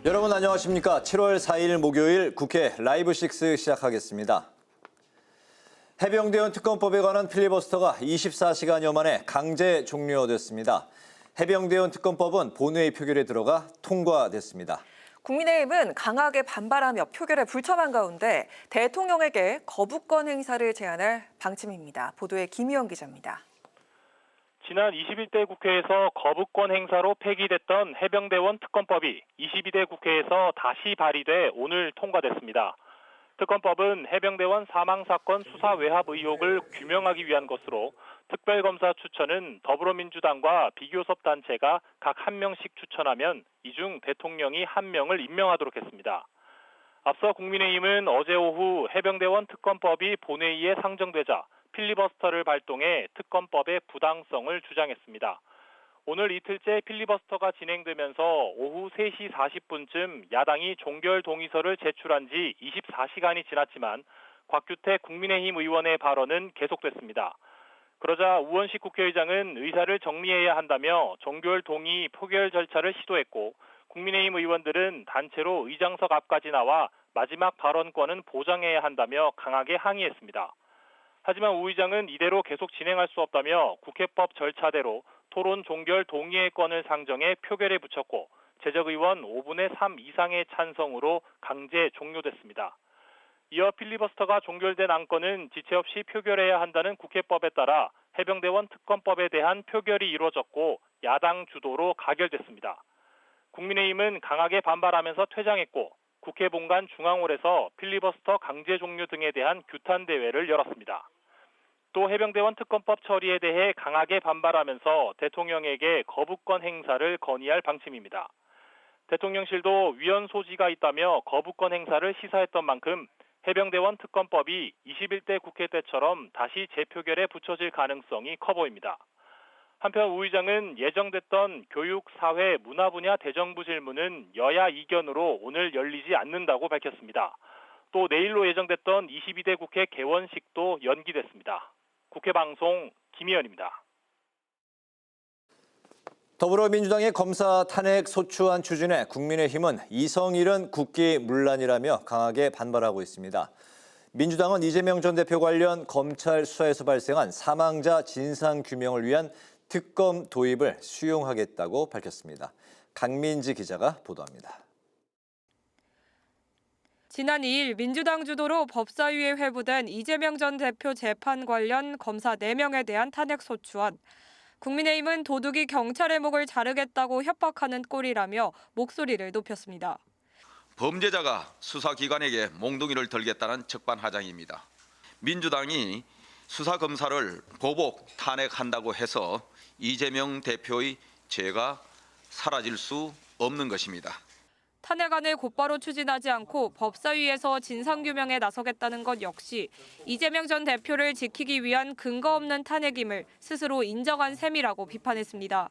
여러분 안녕하십니까? 7월 4일 목요일 국회 라이브 6 시작하겠습니다. 해병대원 특검법에 관한 필리버스터가 24시간여 만에 강제 종료됐습니다. 해병대원 특검법은 본회의 표결에 들어가 통과됐습니다. 국민의힘은 강하게 반발하며 표결에 불참한 가운데 대통령에게 거부권 행사를 제안할 방침입니다. 보도에 김희영 기자입니다. 지난 21대 국회에서 거부권 행사로 폐기됐던 해병대원 특검법이 22대 국회에서 다시 발의돼 오늘 통과됐습니다. 특검법은 해병대원 사망사건 수사 외압 의혹을 규명하기 위한 것으로 특별검사 추천은 더불어민주당과 비교섭단체가 각 한 명씩 추천하면 이 중 대통령이 한 명을 임명하도록 했습니다. 앞서 국민의힘은 어제 오후 해병대원 특검법이 본회의에 상정되자 필리버스터를 발동해 특검법의 부당성을 주장했습니다. 오늘 이틀째 필리버스터가 진행되면서 오후 3시 40분쯤 야당이 종결 동의서를 제출한 지 24시간이 지났지만 곽규택 국민의힘 의원의 발언은 계속됐습니다. 그러자 우원식 국회의장은 의사를 정리해야 한다며 종결 동의 표결 절차를 시도했고 국민의힘 의원들은 단체로 의장석 앞까지 나와 마지막 발언권은 보장해야 한다며 강하게 항의했습니다. 하지만 우 의장은 이대로 계속 진행할 수 없다며 국회법 절차대로 토론 종결 동의의 건을 상정해 표결에 붙였고 제적의원 5분의 3 이상의 찬성으로 강제 종료됐습니다. 이어 필리버스터가 종결된 안건은 지체 없이 표결해야 한다는 국회법에 따라 해병대원 특검법에 대한 표결이 이루어졌고 야당 주도로 가결됐습니다. 국민의힘은 강하게 반발하면서 퇴장했고 국회 본관 중앙홀에서 필리버스터 강제 종료 등에 대한 규탄 대회를 열었습니다. 또 해병대원 특검법 처리에 대해 강하게 반발하면서 대통령에게 거부권 행사를 건의할 방침입니다. 대통령실도 위헌 소지가 있다며 거부권 행사를 시사했던 만큼 해병대원 특검법이 21대 국회 때처럼 다시 재표결에 붙여질 가능성이 커 보입니다. 한편 우 의장은 예정됐던 교육, 사회, 문화 분야 대정부 질문은 여야 이견으로 오늘 열리지 않는다고 밝혔습니다. 또 내일로 예정됐던 22대 국회 개원식도 연기됐습니다. 국회방송 김희연입니다. 더불어민주당의 검사 탄핵 소추안 추진에 국민의힘은 이성일은 국기문란이라며 강하게 반발하고 있습니다. 민주당은 이재명 전 대표 관련 검찰 수사에서 발생한 사망자 진상규명을 위한 특검 도입을 수용하겠다고 밝혔습니다. 강민지 기자가 보도합니다. 지난 2일 민주당 주도로 법사위에 회부된 이재명 전 대표 재판 관련 검사 4명에 대한 탄핵 소추안. 국민의힘은 도둑이 경찰의 목을 자르겠다고 협박하는 꼴이라며 목소리를 높였습니다. 범죄자가 수사기관에게 몽둥이를 들겠다는 적반하장입니다. 민주당이 수사검사를 보복 탄핵한다고 해서 이재명 대표의 죄가 사라질 수 없는 것입니다. 탄핵안을 곧바로 추진하지 않고 법사위에서 진상규명에 나서겠다는 것 역시 이재명 전 대표를 지키기 위한 근거 없는 탄핵임을 스스로 인정한 셈이라고 비판했습니다.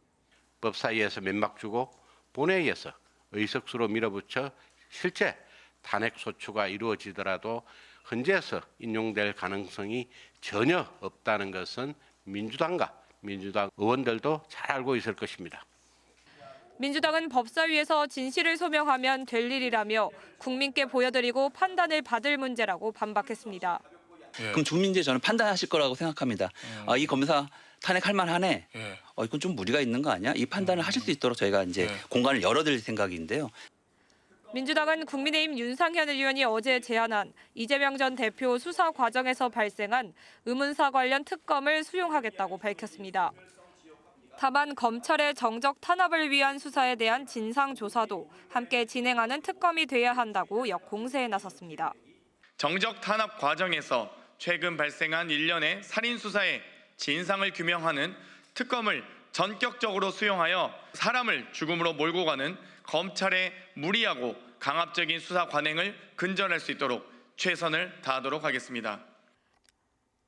법사위에서 면막 주고 본회의에서 의석수로 밀어붙여 실제 탄핵 소추가 이루어지더라도 헌재에서 인용될 가능성이 전혀 없다는 것은 민주당과 민주당 의원들도 잘 알고 있을 것입니다. 민주당은 법사위에서 진실을 소명하면 될 일이라며 국민께 보여드리고 판단을 받을 문제라고 반박했습니다. 그럼 국민들이 저는 판단하실 거라고 생각합니다. 이 검사 탄핵할 만하네. 이건 좀 무리가 있는 거 아니야? 이 판단을 하실 수 있도록 저희가 이제 공간을 열어드릴 생각인데요. 민주당은 국민의힘 윤상현 의원이 어제 제안한 이재명 전 대표 수사 과정에서 발생한 의문사 관련 특검을 수용하겠다고 밝혔습니다. 다만 검찰의 정적 탄압을 위한 수사에 대한 진상조사도 함께 진행하는 특검이 돼야 한다고 역공세에 나섰습니다. 정적 탄압 과정에서 최근 발생한 일련의 살인 수사의 진상을 규명하는 특검을 전격적으로 수용하여 사람을 죽음으로 몰고 가는 검찰의 무리하고 강압적인 수사 관행을 근절할 수 있도록 최선을 다하도록 하겠습니다.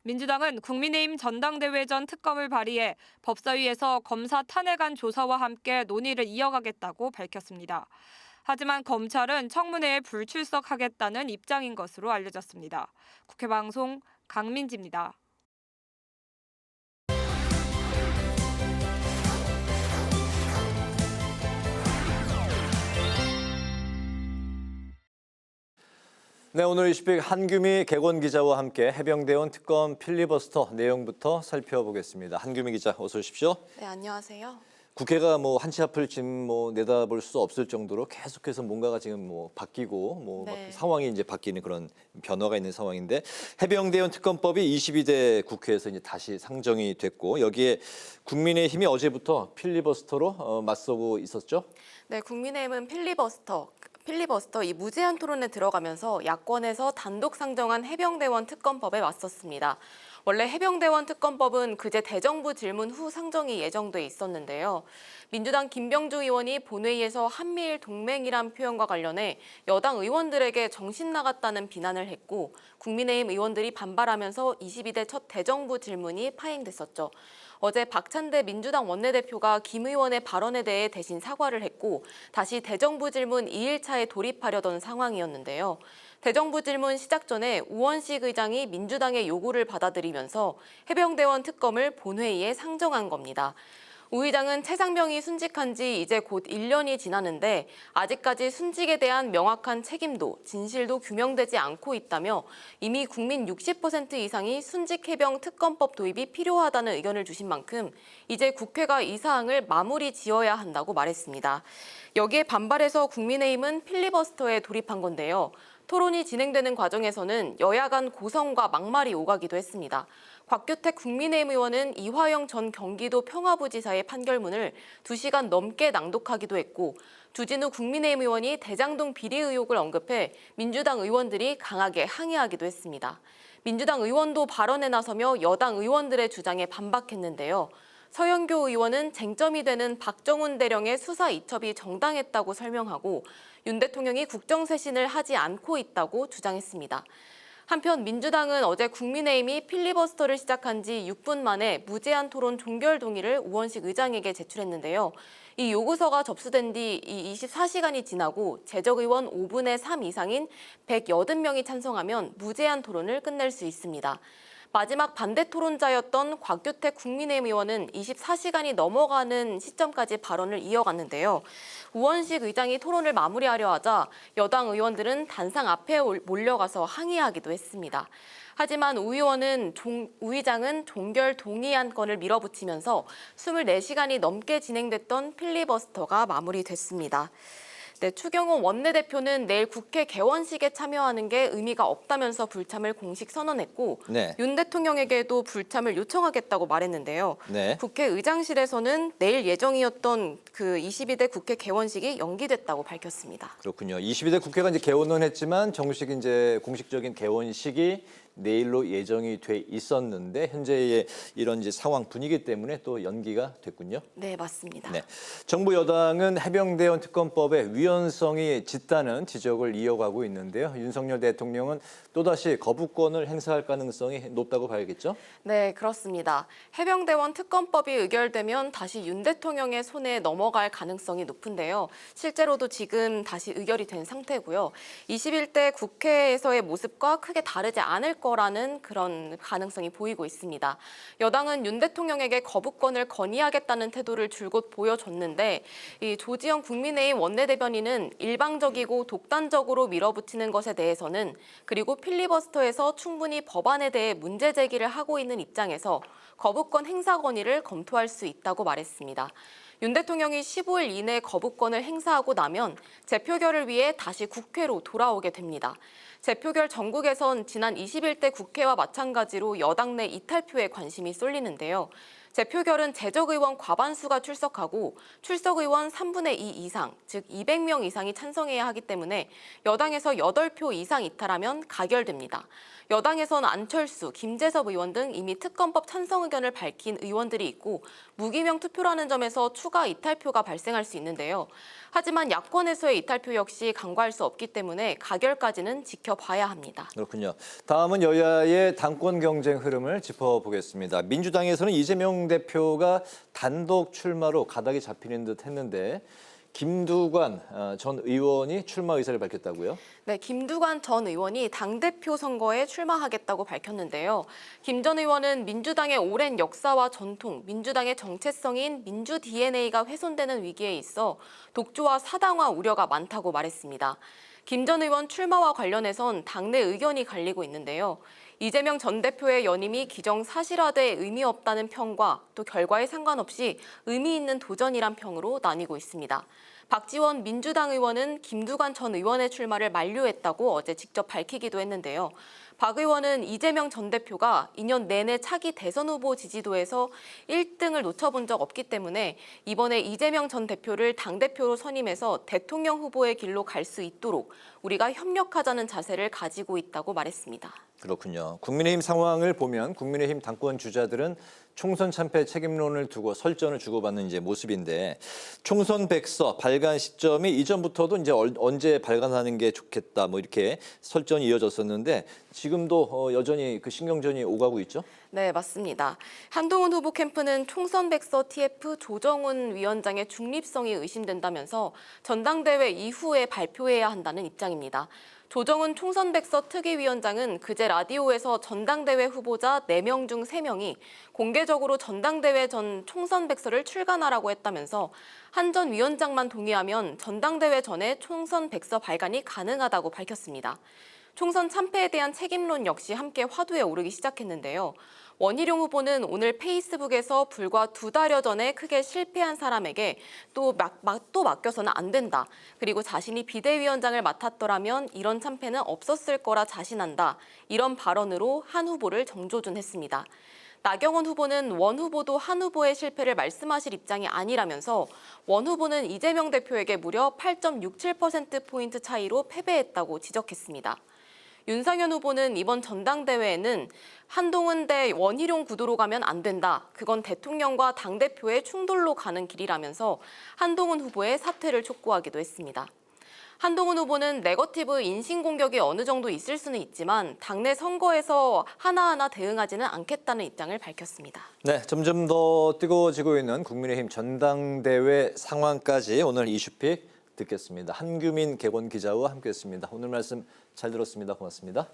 민주당은 국민의힘 전당대회 전 특검을 발의해 법사위에서 검사 탄핵안 조사와 함께 논의를 이어가겠다고 밝혔습니다. 하지만 검찰은 청문회에 불출석하겠다는 입장인 것으로 알려졌습니다. 국회방송 강민지입니다. 네, 오늘 이슈픽 한규미 개건 기자와 함께 해병대원 특검 필리버스터 내용부터 살펴보겠습니다. 한규미 기자, 어서 오십시오. 네, 안녕하세요. 국회가 한치 앞을 지금 내다볼 수 없을 정도로 계속해서 뭔가가 지금 바뀌고 네. 상황이 이제 바뀌는 그런 변화가 있는 상황인데 해병대원 특검법이 22대 국회에서 이제 다시 상정이 됐고 여기에 국민의힘이 어제부터 필리버스터로 맞서고 있었죠. 네, 국민의힘은 필리버스터 이 무제한 토론에 들어가면서 야권에서 단독 상정한 해병대원 특검법에 맞섰습니다. 원래 해병대원 특검법은 그제 대정부 질문 후 상정이 예정돼 있었는데요. 민주당 김병주 의원이 본회의에서 한미일 동맹이란 표현과 관련해 여당 의원들에게 정신 나갔다는 비난을 했고 국민의힘 의원들이 반발하면서 22대 첫 대정부 질문이 파행됐었죠. 어제 박찬대 민주당 원내대표가 김 의원의 발언에 대해 대신 사과를 했고 다시 대정부 질문 2일차에 돌입하려던 상황이었는데요. 대정부 질문 시작 전에 우원식 의장이 민주당의 요구를 받아들이면서 해병대원 특검을 본회의에 상정한 겁니다. 우 의장은 최상병이 순직한 지 이제 곧 1년이 지나는데 아직까지 순직에 대한 명확한 책임도 진실도 규명되지 않고 있다며 이미 국민 60% 이상이 순직 해병 특검법 도입이 필요하다는 의견을 주신 만큼 이제 국회가 이 사항을 마무리 지어야 한다고 말했습니다. 여기에 반발해서 국민의힘은 필리버스터에 돌입한 건데요. 토론이 진행되는 과정에서는 여야 간 고성과 막말이 오가기도 했습니다. 곽규택 국민의힘 의원은 이화영 전 경기도 평화부지사의 판결문을 2시간 넘게 낭독하기도 했고 주진우 국민의힘 의원이 대장동 비리 의혹을 언급해 민주당 의원들이 강하게 항의하기도 했습니다. 민주당 의원도 발언에 나서며 여당 의원들의 주장에 반박했는데요. 서영교 의원은 쟁점이 되는 박정훈 대령의 수사 이첩이 정당했다고 설명하고 윤 대통령이 국정쇄신을 하지 않고 있다고 주장했습니다. 한편 민주당은 어제 국민의힘이 필리버스터를 시작한 지 6분 만에 무제한 토론 종결 동의를 우원식 의장에게 제출했는데요. 이 요구서가 접수된 뒤 24시간이 지나고 재적 의원 5분의 3 이상인 180명이 찬성하면 무제한 토론을 끝낼 수 있습니다. 마지막 반대 토론자였던 곽규택 국민의힘 의원은 24시간이 넘어가는 시점까지 발언을 이어갔는데요. 우원식 의장이 토론을 마무리하려 하자 여당 의원들은 단상 앞에 몰려가서 항의하기도 했습니다. 하지만 우 의장은 종결 동의 안건을 밀어붙이면서 24시간이 넘게 진행됐던 필리버스터가 마무리됐습니다. 네, 추경호 원내대표는 내일 국회 개원식에 참여하는 게 의미가 없다면서 불참을 공식 선언했고 네. 윤 대통령에게도 불참을 요청하겠다고 말했는데요. 네. 국회 의장실에서는 내일 예정이었던 그 22대 국회 개원식이 연기됐다고 밝혔습니다. 그렇군요. 22대 국회가 이제 개원은 했지만 정식 이제 공식적인 개원식이 내일로 예정이 돼 있었는데 현재의 이런 이제 상황 분위기 때문에 또 연기가 됐군요. 네, 맞습니다. 네. 정부 여당은 해병대원 특검법의 위헌성이 짙다는 지적을 이어가고 있는데요. 윤석열 대통령은 또다시 거부권을 행사할 가능성이 높다고 봐야겠죠? 네, 그렇습니다. 해병대원 특검법이 의결되면 다시 윤 대통령의 손에 넘어갈 가능성이 높은데요. 실제로도 지금 다시 의결이 된 상태고요. 21대 국회에서의 모습과 크게 다르지 않을 거라는 그런 가능성이 보이고 있습니다. 여당은 윤 대통령에게 거부권을 건의하겠다는 태도를 줄곧 보여줬는데 이 조지영 국민의힘 원내대변인은 일방적이고 독단적으로 밀어붙이는 것에 대해서는 그리고 필리버스터에서 충분히 법안에 대해 문제 제기를 하고 있는 입장에서 거부권 행사 건의를 검토할 수 있다고 말했습니다. 윤 대통령이 15일 이내 거부권을 행사하고 나면 재표결을 위해 다시 국회로 돌아오게 됩니다. 재표결 전국에선 지난 21대 국회와 마찬가지로 여당 내 이탈표에 관심이 쏠리는데요. 재표결은 재적 의원 과반수가 출석하고 출석 의원 3분의 2 이상, 즉 200명 이상이 찬성해야 하기 때문에 여당에서 8표 이상 이탈하면 가결됩니다. 여당에선 안철수, 김재섭 의원 등 이미 특검법 찬성 의견을 밝힌 의원들이 있고 무기명 투표라는 점에서 추가 이탈표가 발생할 수 있는데요. 하지만 야권에서의 이탈표 역시 간과할 수 없기 때문에 가결까지는 지켜봐야 합니다. 그렇군요. 다음은 여야의 당권 경쟁 흐름을 짚어보겠습니다. 민주당에서는 이재명 대표가 단독 출마로 가닥이 잡히는 듯 했는데 김두관 전 의원이 출마 의사를 밝혔다고요? 네, 김두관 전 의원이 당대표 선거에 출마하겠다고 밝혔는데요. 김 전 의원은 민주당의 오랜 역사와 전통, 민주당의 정체성인 민주 DNA가 훼손되는 위기에 있어 독조와 사당화 우려가 많다고 말했습니다. 김 전 의원 출마와 관련해선 당내 의견이 갈리고 있는데요. 이재명 전 대표의 연임이 기정사실화돼 의미 없다는 평과 또 결과에 상관없이 의미 있는 도전이란 평으로 나뉘고 있습니다. 박지원 민주당 의원은 김두관 전 의원의 출마를 만류했다고 어제 직접 밝히기도 했는데요. 박 의원은 이재명 전 대표가 2년 내내 차기 대선 후보 지지도에서 1등을 놓쳐본 적 없기 때문에 이번에 이재명 전 대표를 당대표로 선임해서 대통령 후보의 길로 갈 수 있도록 우리가 협력하자는 자세를 가지고 있다고 말했습니다. 그렇군요. 국민의힘 상황을 보면 국민의힘 당권 주자들은 총선 참패 책임론을 두고 설전을 주고받는 이제 모습인데 총선 백서 발간 시점이 이전부터도 이제 언제 발간하는 게 좋겠다 뭐 이렇게 설전이 이어졌었는데 지금도 여전히 그 신경전이 오가고 있죠? 네, 맞습니다. 한동훈 후보 캠프는 총선 백서 TF 조정훈 위원장의 중립성이 의심된다면서 전당대회 이후에 발표해야 한다는 입장입니다. 조정훈 총선 백서 특위위원장은 그제 라디오에서 전당대회 후보자 4명 중 3명이 공개적으로 전당대회 전 총선 백서를 출간하라고 했다면서 한 전 위원장만 동의하면 전당대회 전에 총선 백서 발간이 가능하다고 밝혔습니다. 총선 참패에 대한 책임론 역시 함께 화두에 오르기 시작했는데요. 원희룡 후보는 오늘 페이스북에서 불과 2달여 전에 크게 실패한 사람에게 또 맡겨서는 안 된다. 그리고 자신이 비대위원장을 맡았더라면 이런 참패는 없었을 거라 자신한다. 이런 발언으로 한 후보를 정조준했습니다. 나경원 후보는 원 후보도 한 후보의 실패를 말씀하실 입장이 아니라면서 원 후보는 이재명 대표에게 무려 8.67%포인트 차이로 패배했다고 지적했습니다. 윤상현 후보는 이번 전당대회에는 한동훈 대 원희룡 구도로 가면 안 된다. 그건 대통령과 당대표의 충돌로 가는 길이라면서 한동훈 후보의 사퇴를 촉구하기도 했습니다. 한동훈 후보는 네거티브 인신공격이 어느 정도 있을 수는 있지만 당내 선거에서 하나하나 대응하지는 않겠다는 입장을 밝혔습니다. 네, 점점 더 뜨거워지고 있는 국민의힘 전당대회 상황까지 오늘 이슈픽 듣겠습니다. 한규민 개건 기자와 함께했습니다. 오늘 말씀 잘 들었습니다. 고맙습니다.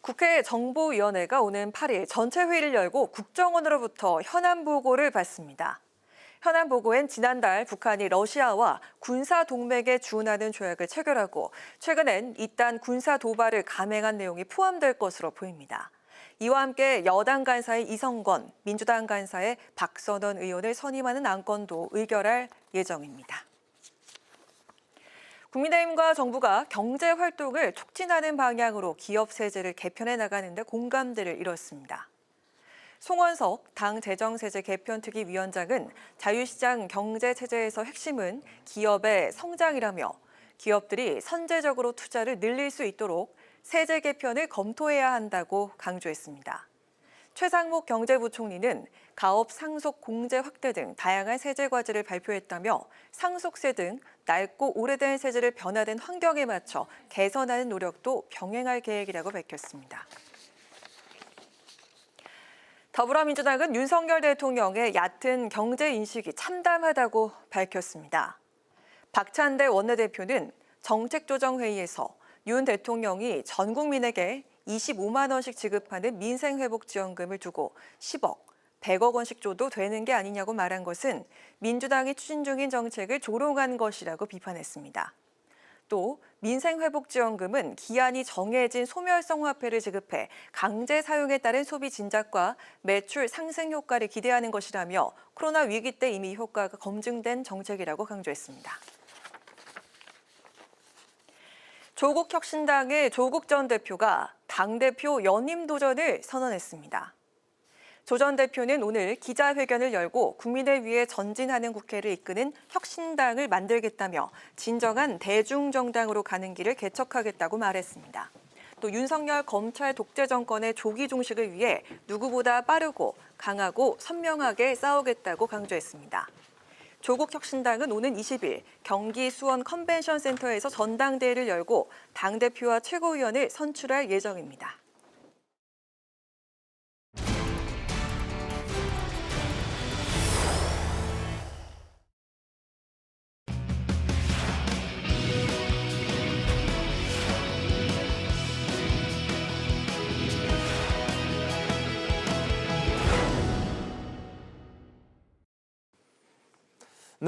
국회 정보위원회가 오는 8일 전체 회의를 열고 국정원으로부터 현안 보고를 받습니다. 현안 보고엔 지난달 북한이 러시아와 군사 동맹에 준하는 조약을 체결하고 최근엔 이딴 군사 도발을 감행한 내용이 포함될 것으로 보입니다. 이와 함께 여당 간사의 이성건, 민주당 간사의 박선원 의원을 선임하는 안건도 의결할 예정입니다. 국민의힘과 정부가 경제 활동을 촉진하는 방향으로 기업 세제를 개편해 나가는 데 공감대를 이뤘습니다. 송원석 당 재정세제 개편특위 위원장은 자유시장 경제체제에서 핵심은 기업의 성장이라며 기업들이 선제적으로 투자를 늘릴 수 있도록 세제 개편을 검토해야 한다고 강조했습니다. 최상목 경제부총리는 가업 상속 공제 확대 등 다양한 세제 과제를 발표했다며 상속세 등 낡고 오래된 세제를 변화된 환경에 맞춰 개선하는 노력도 병행할 계획이라고 밝혔습니다. 더불어민주당은 윤석열 대통령의 얕은 경제 인식이 참담하다고 밝혔습니다. 박찬대 원내대표는 정책조정회의에서 윤 대통령이 전 국민에게 25만 원씩 지급하는 민생회복지원금을 두고 10억, 100억 원씩 줘도 되는 게 아니냐고 말한 것은 민주당이 추진 중인 정책을 조롱한 것이라고 비판했습니다. 또 민생회복지원금은 기한이 정해진 소멸성 화폐를 지급해 강제 사용에 따른 소비 진작과 매출 상승 효과를 기대하는 것이라며 코로나 위기 때 이미 효과가 검증된 정책이라고 강조했습니다. 조국혁신당의 조국 전 대표가 당대표 연임 도전을 선언했습니다. 조 전 대표는 오늘 기자회견을 열고 국민을 위해 전진하는 국회를 이끄는 혁신당을 만들겠다며 진정한 대중정당으로 가는 길을 개척하겠다고 말했습니다. 또 윤석열 검찰 독재 정권의 조기 종식을 위해 누구보다 빠르고 강하고 선명하게 싸우겠다고 강조했습니다. 조국혁신당은 오는 20일 경기 수원 컨벤션 센터에서 전당대회를 열고 당대표와 최고위원을 선출할 예정입니다.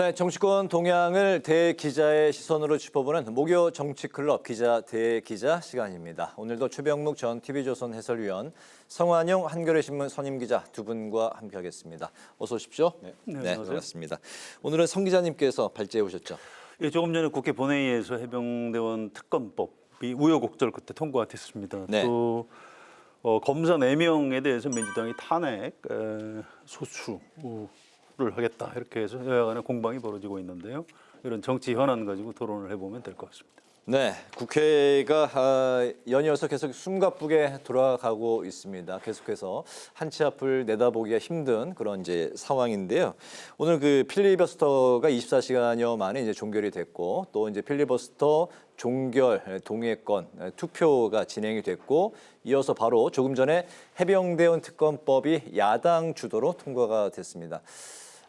네, 정치권 동향을 대기자의 시선으로 짚어보는 목요 정치클럽 기자 대기자 시간입니다. 오늘도 최병묵 전 TV조선 해설위원, 성환용 한겨레신문 선임기자 두 분과 함께하겠습니다. 어서 오십시오. 네, 반갑습니다. 오늘은 성 기자님께서 발제해 오셨죠. 예, 조금 전에 국회 본회의에서 해병대원 특검법이 우여곡절 끝에 통과가 됐습니다. 네. 또 검사 4명에 대해서 민주당이 탄핵 소추를 하겠다 이렇게 해서 여야 간에 공방이 벌어지고 있는데요. 이런 정치 현안 가지고 토론을 해보면 될 것 같습니다. 네, 국회가 연이어서 계속 숨가쁘게 돌아가고 있습니다. 계속해서 한 치 앞을 내다보기가 힘든 그런 이제 상황인데요. 오늘 그 필리버스터가 24시간여 만에 이제 종결이 됐고, 또 이제 필리버스터 종결 동의권 투표가 진행이 됐고, 이어서 바로 조금 전에 해병대원 특검법이 야당 주도로 통과가 됐습니다.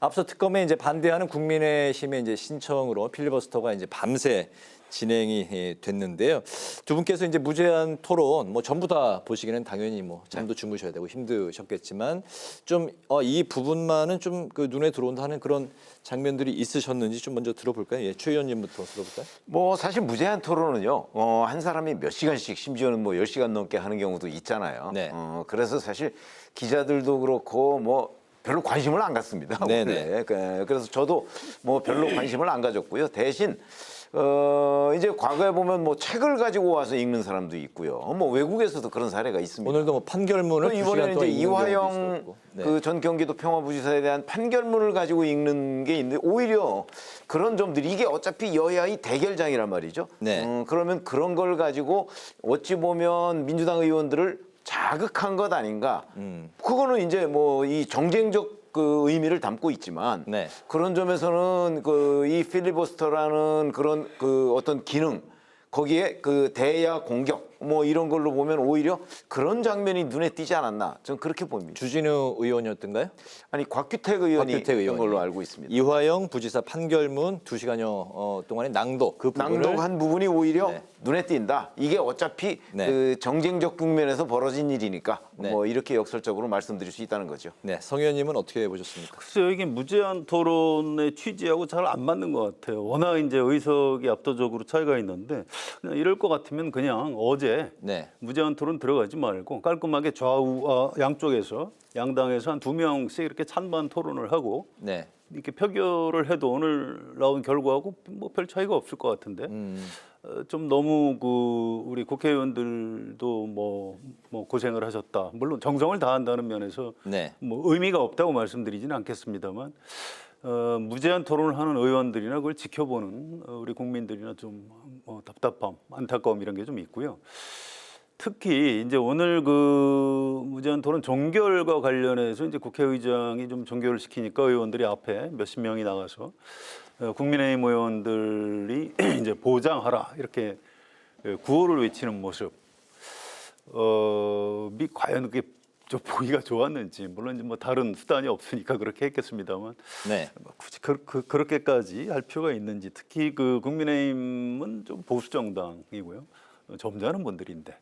앞서 특검에 이제 반대하는 국민의힘의 이제 신청으로 필리버스터가 이제 밤새 진행이 됐는데요. 두 분께서 이제 무제한 토론 뭐 전부 다 보시기는 당연히 뭐 잠도 주무셔야 되고 힘드셨겠지만 좀 이 부분만은 좀 그 눈에 들어온다 하는 그런 장면들이 있으셨는지 좀 먼저 들어볼까요? 예, 최 의원님부터 들어볼까요? 뭐 사실 무제한 토론은요. 한 사람이 몇 시간씩 심지어는 뭐 10시간 넘게 하는 경우도 있잖아요. 네. 그래서 사실 기자들도 그렇고 뭐 별로 관심을 안 갖습니다. 네네. 원래. 그래서 저도 뭐 별로 관심을 안 가졌고요. 대신 이제 과거에 보면 뭐 책을 가지고 와서 읽는 사람도 있고요. 뭐 외국에서도 그런 사례가 있습니다. 오늘도 뭐 판결문을 이번에는 이제 이화영 네. 그 전 경기도 평화부지사에 대한 판결문을 가지고 읽는 게 있는데 오히려 그런 점들이 이게 어차피 여야의 대결장이란 말이죠. 네. 그러면 그런 걸 가지고 어찌 보면 민주당 의원들을 자극한 것 아닌가. 그거는 이제 뭐 이 정쟁적 그 의미를 담고 있지만 네. 그런 점에서는 그 이 필리버스터라는 그런 그 어떤 기능 거기에 그 대야 공격 뭐 이런 걸로 보면 오히려 그런 장면이 눈에 띄지 않았나 저는 그렇게 봅니다. 주진우 의원이었던가요? 아니 곽규택 의원이 곽규택 의원이. 했던 걸로 알고 있습니다. 이화영 부지사 판결문 2시간여 동안의 낭독 그 부분을 낭독한 부분이 오히려 네. 눈에 띈다. 이게 어차피 네. 그 정쟁적 국면에서 벌어진 일이니까 네. 뭐 이렇게 역설적으로 말씀드릴 수 있다는 거죠. 네, 성 의원님은 어떻게 보셨습니까? 글쎄요, 이게 무제한 토론의 취지하고 잘 안 맞는 것 같아요. 워낙 이제 의석이 압도적으로 차이가 있는데 그냥 이럴 것 같으면 그냥 어제 네. 무제한 토론 들어가지 말고 깔끔하게 좌우 양쪽에서 양당에서 한 2명씩 이렇게 찬반 토론을 하고 네. 이렇게 표결을 해도 오늘 나온 결과하고 뭐 별 차이가 없을 것 같은데 좀 너무 그 우리 국회의원들도 뭐 고생을 하셨다. 물론 정성을 다한다는 면에서 네. 뭐 의미가 없다고 말씀드리지는 않겠습니다만 무제한 토론을 하는 의원들이나 그걸 지켜보는 우리 국민들이나 좀 답답함, 안타까움 이런 게 좀 있고요. 특히 이제 오늘 그 무제한 토론 종결과 관련해서 이제 국회의장이 좀 종결을 시키니까 의원들이 앞에 몇십 명이 나가서 국민의힘 의원들이 이제 보장하라 이렇게 구호를 외치는 모습. 과연 그게 좀 보기가 좋았는지 물론 이제 뭐 다른 수단이 없으니까 그렇게 했겠습니다만 네. 굳이 그렇게까지 할 필요가 있는지 특히 그 국민의힘은 좀 보수 정당이고요 점잖은 분들인데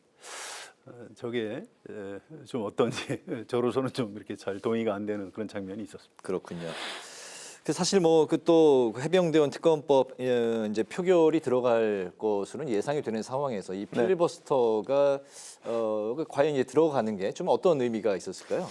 저게 좀 어떤지 저로서는 좀 이렇게 잘 동의가 안 되는 그런 장면이 있었습니다. 그렇군요. 사실 뭐 그 또 해병대원 특검법 이제 표결이 들어갈 것으로는 예상이 되는 상황에서 이 필리버스터가 과연 이제 들어가는 게 좀 어떤 의미가 있었을까요?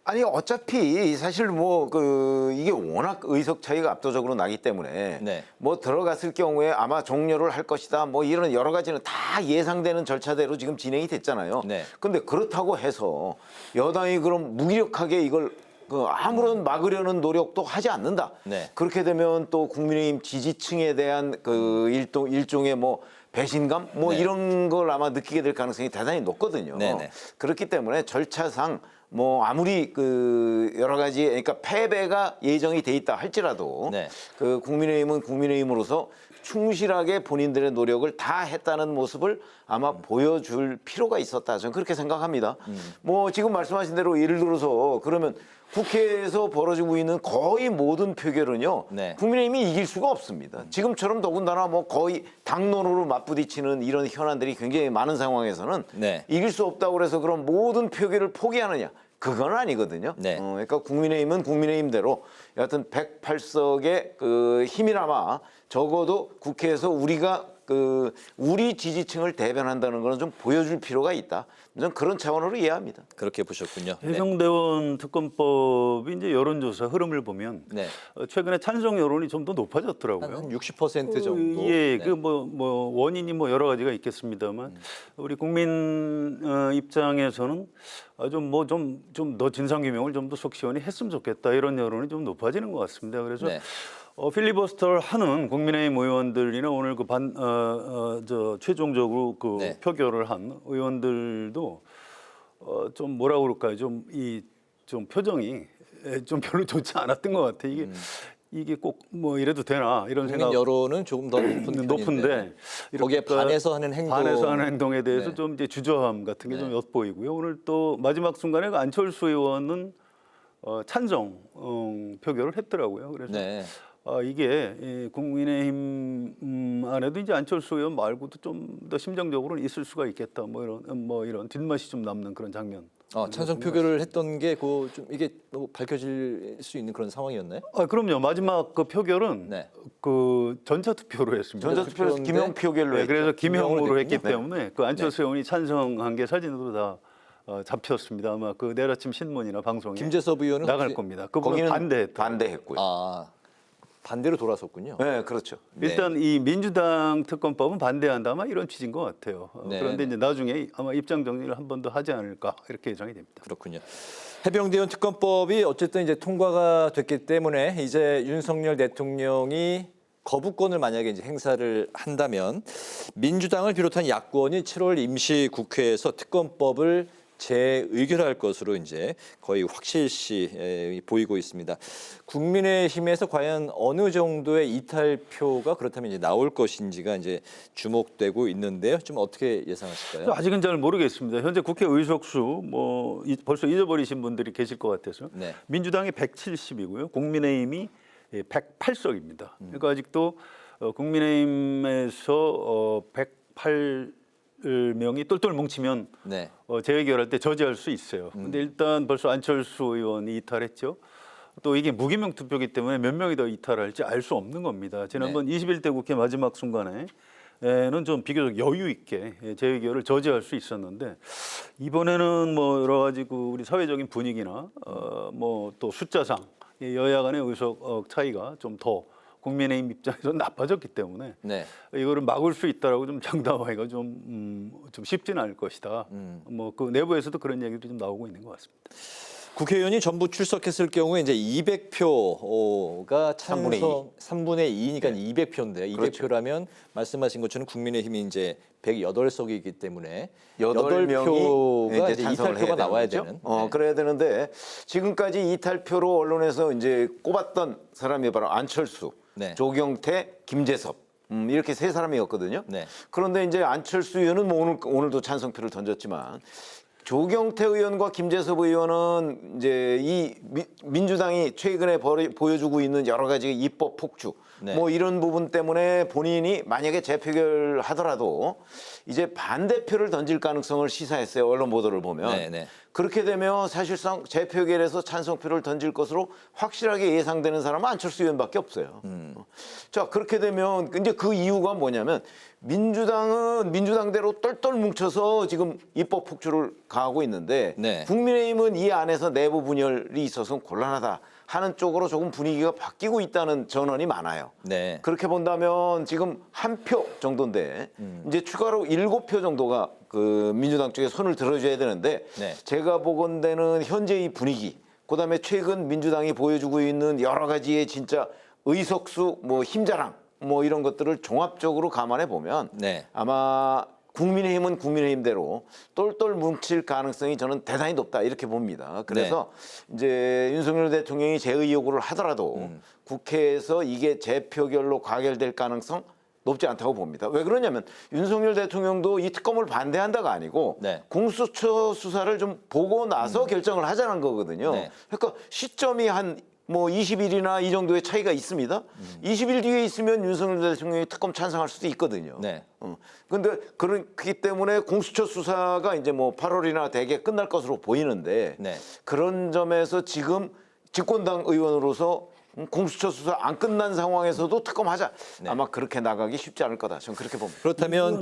아니 어차피 사실 뭐 그 이게 워낙 의석 차이가 압도적으로 나기 때문에 네. 뭐 들어갔을 경우에 아마 종료를 할 것이다 뭐 이런 여러 가지는 다 예상되는 절차대로 지금 진행이 됐잖아요. 네. 근데 그렇다고 해서 여당이 그럼 무기력하게 이걸 아무런 막으려는 노력도 하지 않는다. 네. 그렇게 되면 또 국민의힘 지지층에 대한 그 일종의 뭐 배신감 뭐 네. 이런 걸 아마 느끼게 될 가능성이 대단히 높거든요. 네네. 그렇기 때문에 절차상 뭐 아무리 그 여러 가지 그러니까 패배가 예정이 돼 있다 할지라도 네. 그 국민의힘은 국민의힘으로서 충실하게 본인들의 노력을 다 했다는 모습을 아마 보여줄 필요가 있었다. 저는 그렇게 생각합니다. 뭐 지금 말씀하신 대로 예를 들어서 그러면 국회에서 벌어지고 있는 거의 모든 표결은요. 네. 국민의힘이 이길 수가 없습니다. 지금처럼 더군다나 뭐 거의 당론으로 맞부딪히는 이런 현안들이 굉장히 많은 상황에서는 네. 이길 수 없다고 그래서 그럼 모든 표결을 포기하느냐. 그건 아니거든요. 네. 그러니까 국민의힘은 국민의힘대로 여하튼 108석의 그 힘이나마 적어도 국회에서 우리가 우리 지지층을 대변한다는 것은 좀 보여줄 필요가 있다. 저는 그런 차원으로 이해합니다. 그렇게 보셨군요. 네. 해병대원 특검법이 이제 여론조사 흐름을 보면 네. 최근에 찬성 여론이 좀 더 높아졌더라고요. 한 60% 정도. 예, 네. 그 원인이 여러 가지가 있겠습니다만 우리 국민 입장에서는 좀 더 진상 규명을 좀 더 속 시원히 했으면 좋겠다 이런 여론이 좀 높아지는 것 같습니다. 그래서 네. 필리버스터를 하는 국민의힘 의원들이나 오늘 최종적으로 네. 표결을 한 의원들도 좀 뭐라 그럴까요? 좀 표정이 좀 별로 좋지 않았던 것 같아. 이게 꼭 이래도 되나 이런 국민 생각. 여론은 조금 더 높은데 거기에 이렇게 반해서 하는 행동에 대해서 네. 좀 이제 주저함 같은 게 좀 네. 엿보이고요. 오늘 또 마지막 순간에 안철수 의원은 찬성 표결을 했더라고요. 그래서 네. 이게 국민의힘 안에도 이제 안철수 의원 말고도 좀 더 심정적으로는 있을 수가 있겠다. 이런 뒷맛이 좀 남는 그런 장면. 찬성 표결을 했던 게 좀 이게 밝혀질 수 있는 그런 상황이었나요? 그럼요. 마지막 그 표결은 네. 전자 투표로 했습니다. 전자 투표에서 김영 표결로 네, 했죠. 그래서 김영으로 했기 네. 때문에 그 안철수 의원이 찬성한 게 사진으로 다 잡혔습니다. 아마 그 내일 아침 신문이나 방송에 김재섭 의원은 나갈 혹시 겁니다. 그분은 반대했고요. 반대로 돌아섰군요. 네, 그렇죠. 일단 이 민주당 특검법은 반대한다 아마 이런 취지인 것 같아요. 네. 그런데 이제 나중에 아마 입장 정리를 한 번 더 하지 않을까 이렇게 예상이 됩니다. 그렇군요. 해병대원 특검법이 어쨌든 이제 통과가 됐기 때문에 이제 윤석열 대통령이 거부권을 만약에 이제 행사를 한다면 민주당을 비롯한 야권이 7월 임시 국회에서 특검법을 재의결할 것으로 이제 거의 확실시 보이고 있습니다. 국민의힘에서 과연 어느 정도의 이탈표가 그렇다면 이제 나올 것인지가 이제 주목되고 있는데요. 좀 어떻게 예상하실까요? 아직은 잘 모르겠습니다. 현재 국회 의석수 벌써 잊어버리신 분들이 계실 것 같아서 네. 민주당이 170이고요. 국민의힘이 108석입니다. 그러니까 아직도 국민의힘에서 108명이 똘똘 뭉치면 네. 재의결할 때 저지할 수 있어요. 근데 일단 벌써 안철수 의원이 이탈했죠. 또 이게 무기명 투표이기 때문에 몇 명이 더 이탈할지 알 수 없는 겁니다. 지난번 21대 국회 마지막 순간에는 좀 비교적 여유 있게 재의결을 저지할 수 있었는데 이번에는 여러 가지 우리 사회적인 분위기나 또 숫자상 여야 간의 의석 차이가 좀 더 국민의힘 입장에서 나빠졌기 때문에 네. 이거를 막을 수 있다라고 좀 장담하기가 좀 쉽지는 않을 것이다. 그 내부에서도 그런 얘기들이 좀 나오고 있는 것 같습니다. 국회의원이 전부 출석했을 경우에 이제 200표가 찬성 3분의 2니까 200표인데 200표라면 말씀하신 것처럼 국민의힘이 이제 108석이기 때문에 8표가 이제 이탈표가 나와야 되는. 그래야 되는데 지금까지 이탈표로 언론에서 이제 꼽았던 사람이 바로 안철수, 네. 조경태, 김재섭 이렇게 세 사람이었거든요. 네. 그런데 이제 안철수 의원은 오늘도 찬성표를 던졌지만 조경태 의원과 김재섭 의원은 이제 이 민주당이 최근에 보여주고 있는 여러 가지 입법 폭주 네. 이런 부분 때문에 본인이 만약에 재표결하더라도 이제 반대표를 던질 가능성을 시사했어요. 언론 보도를 보면. 네, 네. 그렇게 되면 사실상 재표결에서 찬성표를 던질 것으로 확실하게 예상되는 사람은 안철수 의원밖에 없어요. 자, 그렇게 되면 이제 그 이유가 뭐냐면 민주당은 민주당대로 똘똘 뭉쳐서 지금 입법 폭주를 가하고 있는데 네. 국민의힘은 이 안에서 내부 분열이 있어서 곤란하다 하는 쪽으로 조금 분위기가 바뀌고 있다는 전언이 많아요. 네. 그렇게 본다면 지금 한 표 정도인데 이제 추가로 7표 정도가 그 민주당 쪽에 손을 들어줘야 되는데 네. 제가 보건대는 현재 이 분위기 그다음에 최근 민주당이 보여주고 있는 여러 가지의 진짜 의석수 힘자랑 이런 것들을 종합적으로 감안해 보면 네. 아마 국민의힘은 국민의힘대로 똘똘 뭉칠 가능성이 저는 대단히 높다 이렇게 봅니다. 그래서 이제 윤석열 대통령이 재의 요구를 하더라도 국회에서 이게 재표결로 가결될 가능성 높지 않다고 봅니다. 왜 그러냐면 윤석열 대통령도 이 특검을 반대한다가 아니고 네. 공수처 수사를 좀 보고 나서 결정을 하자는 거거든요. 네. 그러니까 시점이 한 뭐 20일이나 이 정도의 차이가 있습니다. 20일 뒤에 있으면 윤석열 대통령이 특검 찬성할 수도 있거든요. 네. 그런데 그렇기 때문에 공수처 수사가 이제 뭐 8월이나 대개 끝날 것으로 보이는데 네. 그런 점에서 지금 집권당 의원으로서 공수처 수사 안 끝난 상황에서도 특검하자. 네. 아마 그렇게 나가기 쉽지 않을 거다. 저는 그렇게 봅니다. 그렇다면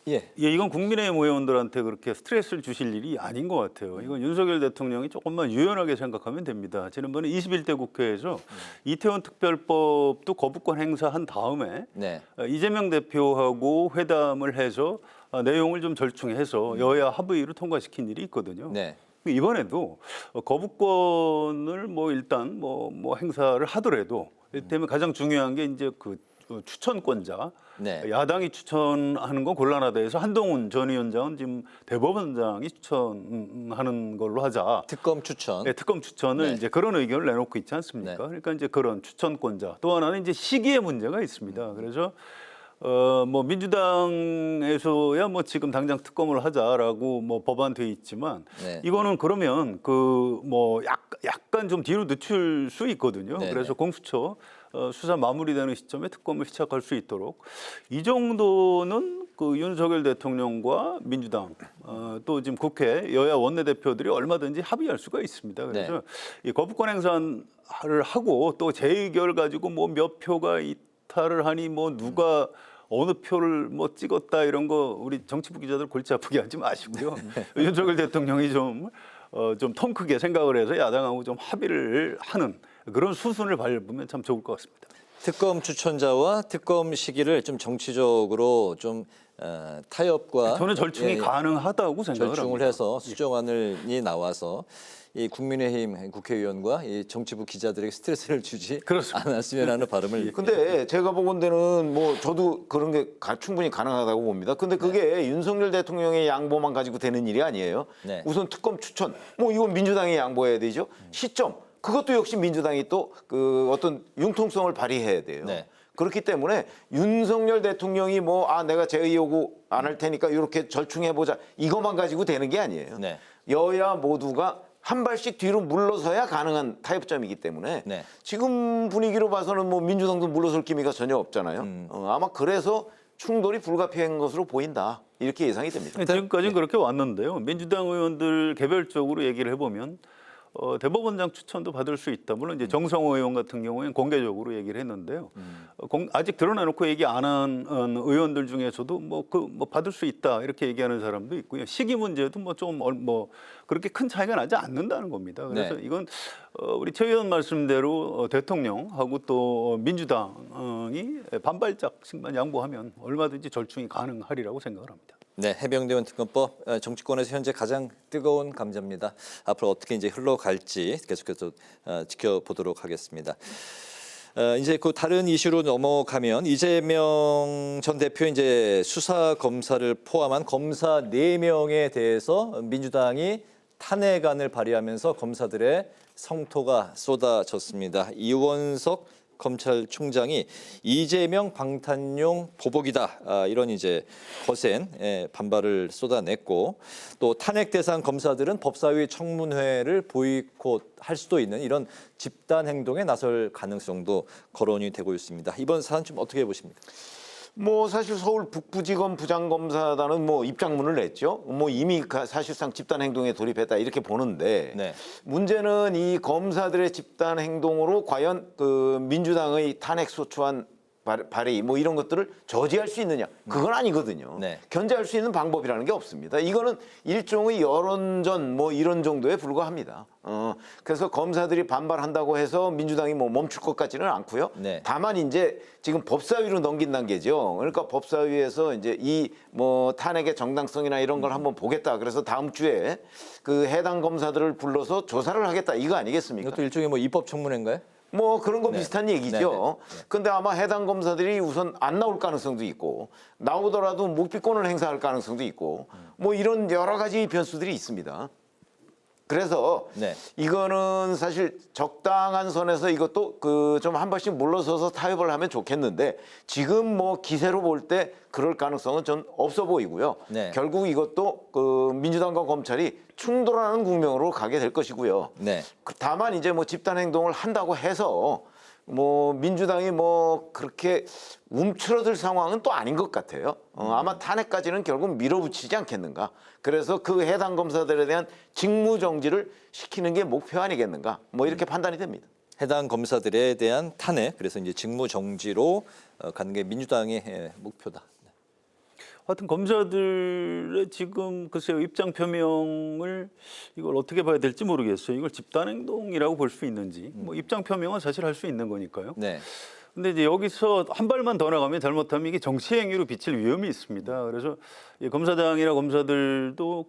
예, 이건 국민의힘 의원들한테 그렇게 스트레스를 주실 일이 아닌 것 같아요. 이건 윤석열 대통령이 조금만 유연하게 생각하면 됩니다. 지난번에 21대 국회에서 이태원 특별법도 거부권 행사한 다음에 네. 이재명 대표하고 회담을 해서 내용을 좀 절충해서 여야 합의로 통과시킨 일이 있거든요. 네. 이번에도 거부권을 뭐 일단 뭐 행사를 하더라도 이를테면 가장 중요한 게 이제 그 추천권자, 네. 야당이 추천하는 건 곤란하다 해서 한동훈 전 위원장은 지금 대법원장이 추천하는 걸로 하자. 특검 추천. 네, 특검 추천을 네. 이제 그런 의견을 내놓고 있지 않습니까? 네. 그러니까 이제 그런 추천권자. 또 하나는 이제 시기의 문제가 있습니다. 그래서 뭐 민주당에서야 뭐 지금 당장 특검을 하자라고 뭐 법안 돼 있지만 네. 이거는 그러면 그 뭐 약간 좀 뒤로 늦출 수 있거든요. 네네. 그래서 공수처 수사 마무리되는 시점에 특검을 시작할 수 있도록 이 정도는 그 윤석열 대통령과 민주당 또 지금 국회 여야 원내대표들이 얼마든지 합의할 수가 있습니다. 그래서 네. 이 거부권 행사를 하고 또 재의결 가지고 뭐 몇 표가 이탈을 하니 뭐 누가 어느 표를 뭐 찍었다 이런 거 우리 정치부 기자들 골치 아프게 하지 마시고요. 윤석열 대통령이 좀 통 크게 생각을 해서 야당하고 좀 합의를 하는 그런 수순을 밟으면 참 좋을 것 같습니다. 특검 추천자와 특검 시기를 좀 정치적으로 좀 타협과 저는 절충이 가능하다고 생각을 절충을 합니다. 해서 수정안이 나와서 이 국민의힘 국회의원과 이 정치부 기자들에게 스트레스를 주지 그렇습니다. 않았으면 하는 바람을. 근데 제가 보건대는 뭐 저도 그런 게 충분히 가능하다고 봅니다. 근데 그게 윤석열 대통령의 양보만 가지고 되는 일이 아니에요. 네. 우선 특검 추천, 뭐 이건 민주당이 양보해야 되죠. 시점, 그것도 역시 민주당이 또 그 어떤 융통성을 발휘해야 돼요. 네. 그렇기 때문에 윤석열 대통령이 뭐 내가 제의 요구 안 할 테니까 이렇게 절충해보자 이것만 가지고 되는 게 아니에요. 네. 여야 모두가 한 발씩 뒤로 물러서야 가능한 타협점이기 때문에 네. 지금 분위기로 봐서는 뭐 민주당도 물러설 기미가 전혀 없잖아요. 아마 그래서 충돌이 불가피한 것으로 보인다. 이렇게 예상이 됩니다. 지금까지는 그렇게 왔는데요. 민주당 의원들 개별적으로 얘기를 해보면 대법원장 추천도 받을 수 있다. 물론 이제 정성호 의원 같은 경우에는 공개적으로 얘기를 했는데요. 아직 드러내놓고 얘기 안 한 의원들 중에서도 뭐 받을 수 있다 이렇게 얘기하는 사람도 있고요. 시기 문제도 뭐 그렇게 큰 차이가 나지 않는다는 겁니다. 그래서 네. 이건 우리 최 의원 말씀대로 대통령하고 또 민주당이 반발짝씩만 양보하면 얼마든지 절충이 가능하리라고 생각을 합니다. 네, 해병대원 특검법 정치권에서 현재 가장 뜨거운 감자입니다. 앞으로 어떻게 이제 흘러갈지 계속해서 지켜보도록 하겠습니다. 이제 그 다른 이슈로 넘어가면 이재명 전 대표 이제 수사 검사를 포함한 검사 4명에 대해서 민주당이 탄핵안을 발의하면서 검사들의 성토가 쏟아졌습니다. 이원석 검찰총장이 이재명 방탄용 보복이다 이런 이제 거센 반발을 쏟아냈고 또 탄핵 대상 검사들은 법사위 청문회를 보이콧할 수도 있는 이런 집단 행동에 나설 가능성도 거론이 되고 있습니다. 이번 사안 좀 어떻게 보십니까? 뭐 사실 서울 북부지검 부장검사단은 뭐 입장문을 냈죠. 뭐 이미 사실상 집단 행동에 돌입했다 이렇게 보는데 네. 문제는 이 검사들의 집단 행동으로 과연 그 민주당의 탄핵 소추안 발의 뭐 이런 것들을 저지할 수 있느냐? 그건 아니거든요. 네. 견제할 수 있는 방법이라는 게 없습니다. 이거는 일종의 여론전 뭐 이런 정도에 불과합니다. 그래서 검사들이 반발한다고 해서 민주당이 뭐 멈출 것 같지는 않고요. 네. 다만 이제 지금 법사위로 넘긴 단계죠. 그러니까 법사위에서 이제 이 뭐 탄핵의 정당성이나 이런 걸 한번 보겠다. 그래서 다음 주에 그 해당 검사들을 불러서 조사를 하겠다. 이거 아니겠습니까? 이것도 일종의 뭐 입법 청문회인가요? 뭐 그런 거 네. 비슷한 얘기죠. 근데 아마 해당 검사들이 우선 안 나올 가능성도 있고 나오더라도 묵비권을 행사할 가능성도 있고 뭐 이런 여러 가지 변수들이 있습니다. 그래서 네. 이거는 사실 적당한 선에서 이것도 좀 한 번씩 물러서서 타협을 하면 좋겠는데 지금 뭐 기세로 볼 때 그럴 가능성은 좀 없어 보이고요. 네. 결국 이것도 민주당과 검찰이 충돌하는 국면으로 가게 될 것이고요. 네. 다만 이제 뭐 집단 행동을 한다고 해서 뭐 민주당이 뭐 그렇게 움츠러들 상황은 또 아닌 것 같아요. 아마 탄핵까지는 결국 밀어붙이지 않겠는가. 그래서 그 해당 검사들에 대한 직무 정지를 시키는 게 목표 아니겠는가. 뭐 이렇게 판단이 됩니다. 해당 검사들에 대한 탄핵, 그래서 이제 직무 정지로 가는 게 민주당의 목표다. 하여튼 검사들의 지금 글쎄요 입장 표명을 이걸 어떻게 봐야 될지 모르겠어요. 이걸 집단 행동이라고 볼 수 있는지 뭐 입장 표명은 사실 할 수 있는 거니까요. 네. 근데 이제 여기서 한 발만 더 나가면 잘못하면 이게 정치 행위로 비칠 위험이 있습니다. 그래서 이 검사장이나 검사들도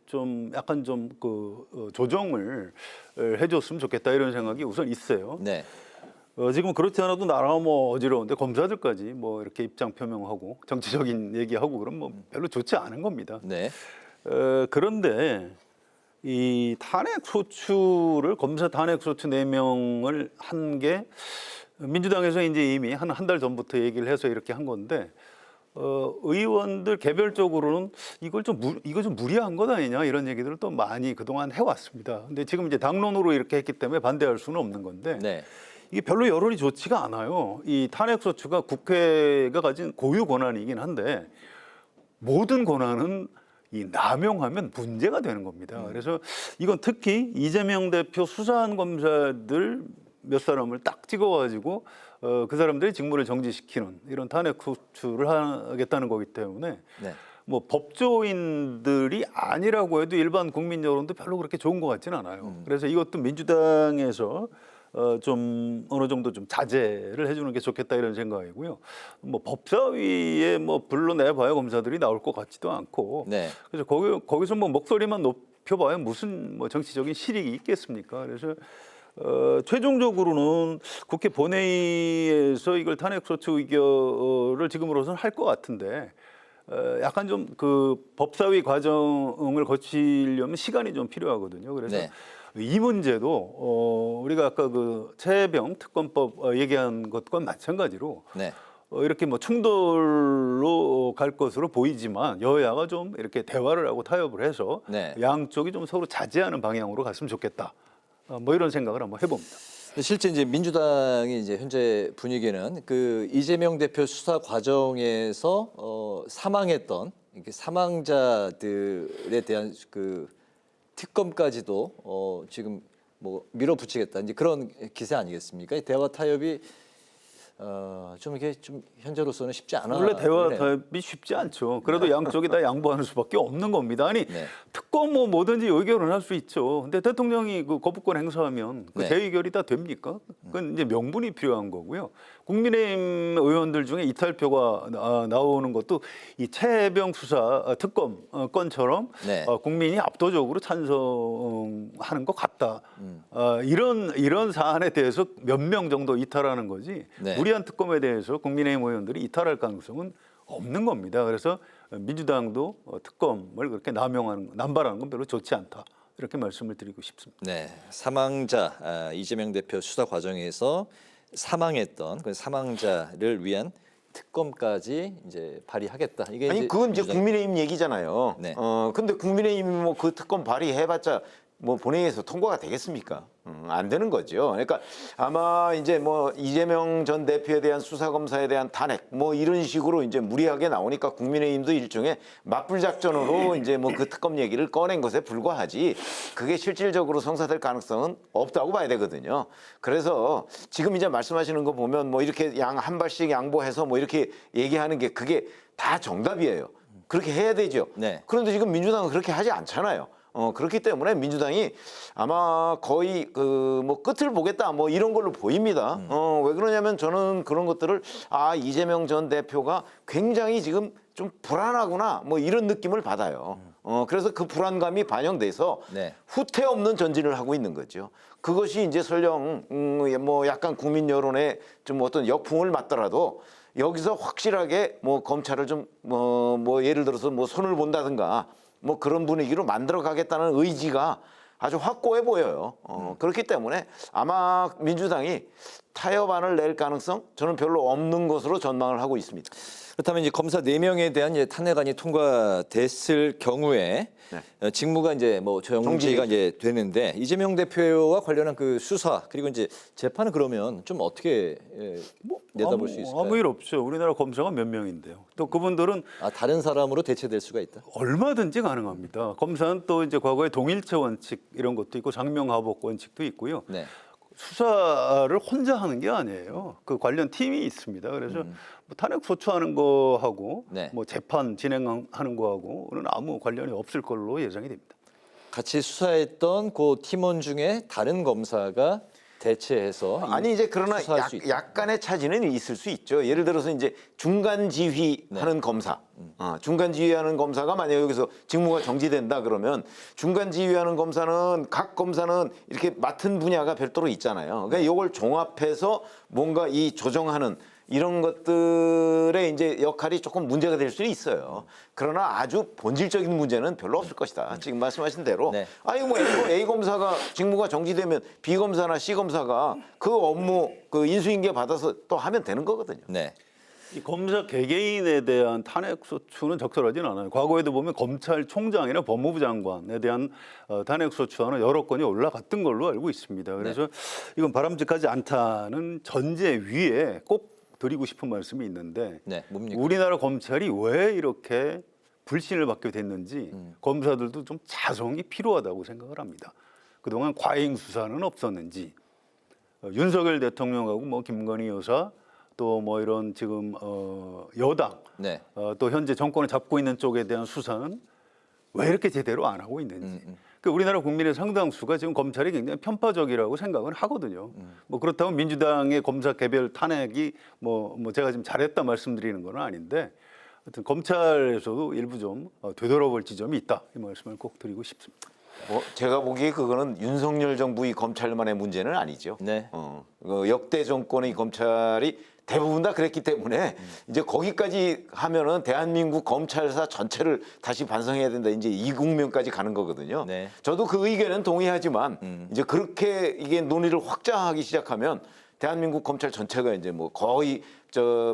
좀 약간 좀 조정을 해줬으면 좋겠다 이런 생각이 우선 있어요. 네. 지금 그렇지 않아도 나라가 뭐 어지러운데 검사들까지 뭐 이렇게 입장 표명하고 정치적인 얘기하고 그럼 뭐 별로 좋지 않은 겁니다. 네. 그런데 이 탄핵 소추를 검사 탄핵 소추 4명을 한 게 민주당에서 이제 이미 한 달 전부터 얘기를 해서 이렇게 한 건데 의원들 개별적으로는 이거 좀 무리한 것 아니냐 이런 얘기들을 또 많이 그동안 해왔습니다. 근데 지금 이제 당론으로 이렇게 했기 때문에 반대할 수는 없는 건데. 네. 이게 별로 여론이 좋지가 않아요. 이 탄핵소추가 국회가 가진 고유 권한이긴 한데 모든 권한은 이 남용하면 문제가 되는 겁니다. 그래서 이건 특히 이재명 대표 수사한 검사들 몇 사람을 딱 찍어가지고 그 사람들의 직무를 정지시키는 이런 탄핵소추를 하겠다는 거기 때문에 네. 뭐 법조인들이 아니라고 해도 일반 국민 여론도 별로 그렇게 좋은 것 같지는 않아요. 그래서 이것도 민주당에서 좀 어느 정도 좀 자제를 해주는 게 좋겠다 이런 생각이고요. 뭐 법사위에 뭐 불러내봐야 검사들이 나올 것 같지도 않고. 네. 그래서 거기서 뭐 목소리만 높여봐야 무슨 뭐 정치적인 실익이 있겠습니까? 그래서 최종적으로는 국회 본회의에서 이걸 탄핵소추 의결을 지금으로서는 할 것 같은데. 약간 좀 법사위 과정을 거치려면 시간이 좀 필요하거든요. 그래서 네. 이 문제도 우리가 아까 최혜병 특검법 얘기한 것과 마찬가지로 네. 이렇게 뭐 충돌로 갈 것으로 보이지만 여야가 좀 이렇게 대화를 하고 타협을 해서 네. 양쪽이 좀 서로 자제하는 방향으로 갔으면 좋겠다. 뭐 이런 생각을 한번 해봅니다. 실제 이제 민주당이 이제 현재 분위기는 이재명 대표 수사 과정에서 사망했던 이렇게 사망자들에 대한 특검까지도 지금 뭐 밀어붙이겠다 이제 그런 기세 아니겠습니까? 대화 타협이 좀 이게 좀 현재로서는 쉽지 않아. 원래 대화 타협이 쉽지 않죠. 그래도 양쪽이 다 양보하는 수밖에 없는 겁니다. 아니 네. 특검 뭐 뭐든지 의결은 할 수 있죠. 근데 대통령이 거부권 행사하면 네. 대의결이 다 됩니까? 그건 이제 명분이 필요한 거고요. 국민의힘 의원들 중에 이탈표가 나오는 것도 이 최혜병 수사 특검 건처럼 네. 국민이 압도적으로 찬성하는 것 같다. 이런 사안에 대해서 몇 명 정도 이탈하는 거지. 네. 무리한 특검에 대해서 국민의힘 의원들이 이탈할 가능성은 없는 겁니다. 그래서 민주당도 특검을 그렇게 남발하는 건 별로 좋지 않다. 이렇게 말씀을 드리고 싶습니다. 네, 사망자 이재명 대표 수사 과정에서 사망했던 그 사망자를 위한 특검까지 이제 발의하겠다. 이게 아니 그건 이제 국민의힘 얘기잖아요. 네. 근데 국민의힘이 뭐 그 특검 발의해봤자 뭐 본회의에서 통과가 되겠습니까? 안 되는 거죠. 그러니까 아마 이제 뭐 이재명 전 대표에 대한 수사 검사에 대한 탄핵 뭐 이런 식으로 이제 무리하게 나오니까 국민의힘도 일종의 맞불 작전으로 이제 뭐 그 특검 얘기를 꺼낸 것에 불과하지 그게 실질적으로 성사될 가능성은 없다고 봐야 되거든요. 그래서 지금 이제 말씀하시는 거 보면 뭐 이렇게 한 발씩 양보해서 뭐 이렇게 얘기하는 게 그게 다 정답이에요. 그렇게 해야 되죠. 네. 그런데 지금 민주당은 그렇게 하지 않잖아요. 그렇기 때문에 민주당이 아마 거의 뭐 끝을 보겠다 뭐 이런 걸로 보입니다. 왜 그러냐면 저는 그런 것들을 이재명 전 대표가 굉장히 지금 좀 불안하구나 뭐 이런 느낌을 받아요. 그래서 그 불안감이 반영돼서 네. 후퇴 없는 전진을 하고 있는 거죠. 그것이 이제 설령 뭐 약간 국민 여론에 좀 어떤 역풍을 맞더라도 여기서 확실하게 뭐 검찰을 좀 뭐 예를 들어서 뭐 손을 본다든가 뭐 그런 분위기로 만들어 가겠다는 의지가 아주 확고해 보여요. 그렇기 때문에 아마 민주당이 타협안을 낼 가능성 저는 별로 없는 것으로 전망을 하고 있습니다. 그렇다면 이제 검사 4명에 대한 이제 탄핵안이 통과됐을 경우에 직무가 이제 뭐 정지가 이제 되는데 이재명 대표와 관련한 그 수사 그리고 이제 재판은 그러면 좀 어떻게 내다볼 수 있을까요? 아무 일 없죠. 우리나라 검사가 몇 명인데요. 또 그분들은 다른 사람으로 대체될 수가 있다. 얼마든지 가능합니다. 검사는 또 이제 과거에 동일체 원칙 이런 것도 있고 장명하복 원칙도 있고요. 네. 수사를 혼자 하는 게 아니에요. 그 관련 팀이 있습니다. 그래서 뭐 탄핵 소추하는 거하고 네. 뭐 재판 진행하는 거하고는 아무 관련이 없을 걸로 예상이 됩니다. 같이 수사했던 그 팀원 중에 다른 검사가 대체해서 아니 이제 그러나 수사할 수 있다. 약간의 차질은 있을 수 있죠. 예를 들어서 이제 중간 지휘하는 검사, 중간 지휘하는 검사가 만약 여기서 직무가 정지된다 그러면 중간 지휘하는 검사는 각 검사는 이렇게 맡은 분야가 별도로 있잖아요. 그러니까 이걸 종합해서 뭔가 이 조정하는 이런 것들의 이제 역할이 조금 문제가 될 수는 있어요. 그러나 아주 본질적인 문제는 별로 없을 것이다. 지금 말씀하신 대로. 네. 아니 뭐 A 검사가 직무가 정지되면 B 검사나 C 검사가 그 업무 그 인수인계 받아서 또 하면 되는 거거든요. 네. 이 검사 개개인에 대한 탄핵 소추는 적절하지는 않아요. 과거에도 보면 검찰총장이나 법무부 장관에 대한 탄핵 소추안은 여러 건이 올라갔던 걸로 알고 있습니다. 그래서 이건 바람직하지 않다는 전제 위에 꼭 드리고 싶은 말씀이 있는데 뭡니까? 우리나라 검찰이 왜 이렇게 불신을 받게 됐는지 검사들도 좀 자성이 필요하다고 생각을 합니다. 그동안 과잉 수사는 없었는지 윤석열 대통령하고 뭐 김건희 여사 또 뭐 이런 지금 여당 또 현재 정권을 잡고 있는 쪽에 대한 수사는 왜 이렇게 제대로 안 하고 있는지 우리나라 국민의 상당수가 지금 검찰이 굉장히 편파적이라고 생각을 하거든요. 뭐 그렇다고 민주당의 검사 개별 탄핵이 뭐 제가 지금 잘했다 말씀드리는 건 아닌데 하여튼 검찰에서도 일부 좀 되돌아볼 지점이 있다 이 말씀을 꼭 드리고 싶습니다. 뭐 제가 보기에 그거는 윤석열 정부의 검찰만의 문제는 아니죠. 네. 역대 정권의 검찰이 대부분 다 그랬기 때문에 이제 거기까지 하면은 대한민국 검찰사 전체를 다시 반성해야 된다. 이제 이 국면까지 가는 거거든요. 네. 저도 그 의견은 동의하지만 이제 그렇게 이게 논의를 확장하기 시작하면 대한민국 검찰 전체가 이제 뭐 거의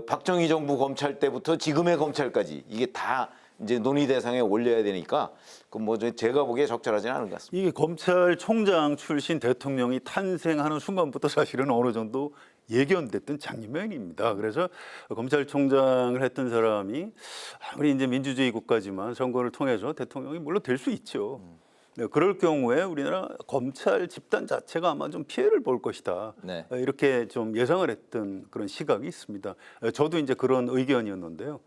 박정희 정부 검찰 때부터 지금의 검찰까지 이게 다 이제 논의 대상에 올려야 되니까 그 뭐 제가 보기에 적절하지는 않은 것 같습니다. 이게 검찰총장 출신 대통령이 탄생하는 순간부터 사실은 어느 정도 예견됐던 장면입니다. 그래서 검찰총장을 했던 사람이 아무리 이제 민주주의 국가지만 선거를 통해서 대통령이 물론 될 수 있죠. 그럴 경우에 우리나라 검찰 집단 자체가 아마 좀 피해를 볼 것이다. 이렇게 좀 예상을 했던 그런 시각이 있습니다. 저도 이제 그런 의견이었는데요.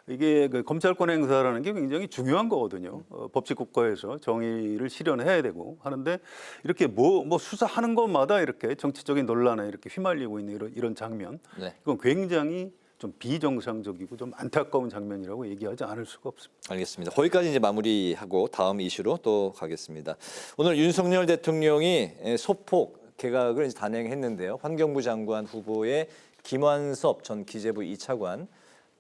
이게 그 검찰권 행사라는 게 굉장히 중요한 거거든요. 법치 국가에서 정의를 실현해야 되고 하는데 이렇게 뭐 수사하는 것마다 이렇게 정치적인 논란에 이렇게 휘말리고 있는 이런 장면, 이건 굉장히 좀 비정상적이고 좀 안타까운 장면이라고 얘기하지 않을 수가 없습니다. 알겠습니다. 거기까지 이제 마무리하고 다음 이슈로 또 가겠습니다. 오늘 윤석열 대통령이 소폭 개각을 이제 단행했는데요. 환경부 장관 후보의 김완섭 전 기재부 2차관,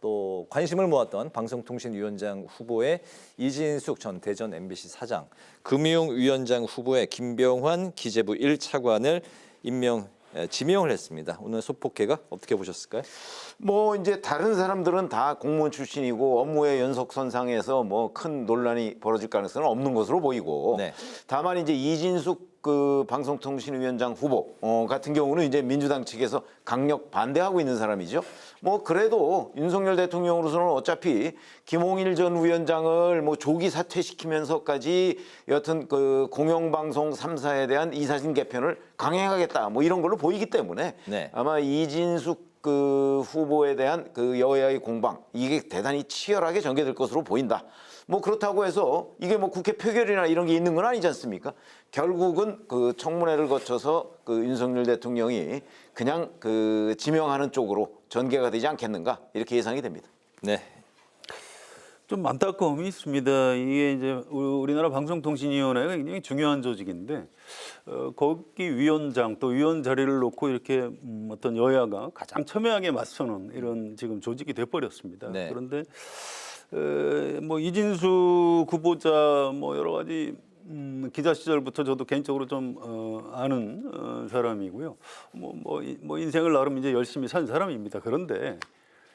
또 관심을 모았던 방송통신위원장 후보의 이진숙 전 대전 MBC 사장, 금융위원장 후보의 김병환 기재부 1차관을 지명을 했습니다. 오늘 소폭 개각 어떻게 보셨을까요? 뭐 이제 다른 사람들은 다 공무원 출신이고 업무의 연속선상에서 뭐 큰 논란이 벌어질 가능성은 없는 것으로 보이고 다만 이제 이진숙 그 방송통신위원장 후보 같은 경우는 이제 민주당 측에서 강력 반대하고 있는 사람이죠. 뭐 그래도 윤석열 대통령으로서는 어차피 김홍일 전 위원장을 뭐 조기 사퇴시키면서까지 여튼 그 공영방송 3사에 대한 이사진 개편을 강행하겠다 뭐 이런 걸로 보이기 때문에 아마 이진숙 그 후보에 대한 그 여야의 공방 이게 대단히 치열하게 전개될 것으로 보인다. 뭐 그렇다고 해서 이게 뭐 국회 표결이나 이런 게 있는 건 아니지 않습니까? 결국은 그 청문회를 거쳐서 그 윤석열 대통령이 그냥 그 지명하는 쪽으로 전개가 되지 않겠는가 이렇게 예상이 됩니다. 네. 좀 안타까움이 있습니다. 이게 이제 우리나라 방송통신위원회가 굉장히 중요한 조직인데 거기 위원장 또 위원 자리를 놓고 이렇게 어떤 여야가 가장 첨예하게 맞서는 이런 지금 조직이 돼버렸습니다. 그런데 뭐 이진숙 후보자 뭐 여러 가지 기자 시절부터 저도 개인적으로 좀 아는 사람이고요. 뭐 인생을 나름 이제 열심히 산 사람입니다. 그런데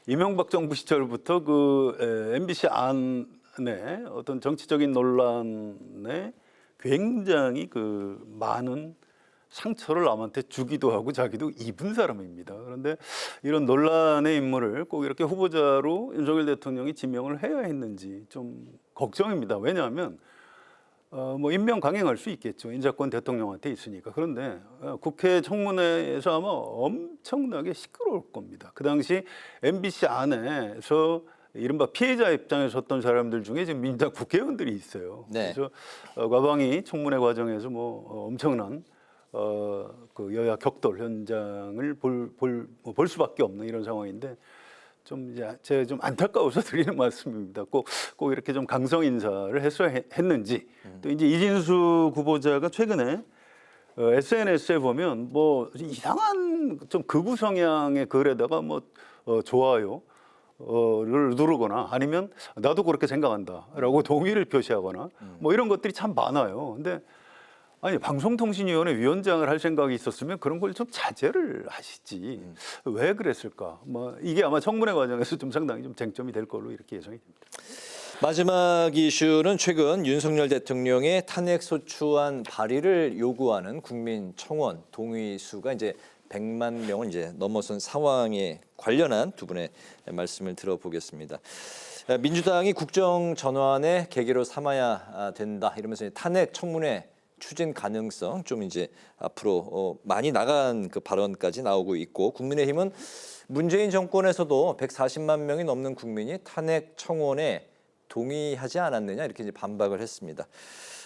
이명박 정부 시절부터 그 MBC 안에 어떤 정치적인 논란에 굉장히 그 많은 상처를 남한테 주기도 하고 자기도 입은 사람입니다. 그런데 이런 논란의 인물을 꼭 이렇게 후보자로 윤석열 대통령이 지명을 해야 했는지 좀 걱정입니다. 왜냐하면 뭐 임명 강행할 수 있겠죠. 인사권 대통령한테 있으니까. 그런데 국회 청문회에서 아마 엄청나게 시끄러울 겁니다. 그 당시 MBC 안에서 이른바 피해자 입장에 섰던 사람들 중에 지금 민주당 국회의원들이 있어요. 네. 그래서 과방위 청문회 과정에서 뭐 엄청난 그 여야 격돌 현장을 볼 수밖에 없는 이런 상황인데 좀 이제 제가 좀 안타까워서 드리는 말씀입니다. 꼭 이렇게 좀 강성 인사를 했어야 했는지. 또 이제 이진수 후보자가 최근에 SNS에 보면 뭐 이상한 좀 극우 성향의 글에다가 뭐 좋아요를 누르거나 아니면 나도 그렇게 생각한다라고 동의를 표시하거나 뭐 이런 것들이 참 많아요. 근데 아니 방송통신위원회 위원장을 할 생각이 있었으면 그런 걸 좀 자제를 하시지 왜 그랬을까? 뭐 이게 아마 청문회 과정에서 좀 상당히 좀 쟁점이 될 걸로 이렇게 예상이 됩니다. 마지막 이슈는 최근 윤석열 대통령의 탄핵소추안 발의를 요구하는 국민 청원 동의 수가 이제 100만 명을 이제 넘어선 상황에 관련한 두 분의 말씀을 들어보겠습니다. 민주당이 국정 전환의 계기로 삼아야 된다 이러면서 탄핵 청문회 추진 가능성 좀 이제 앞으로 많이 나간 그 발언까지 나오고 있고 국민의힘은 문재인 정권에서도 140만 명이 넘는 국민이 탄핵 청원에 동의하지 않았느냐 이렇게 이제 반박을 했습니다.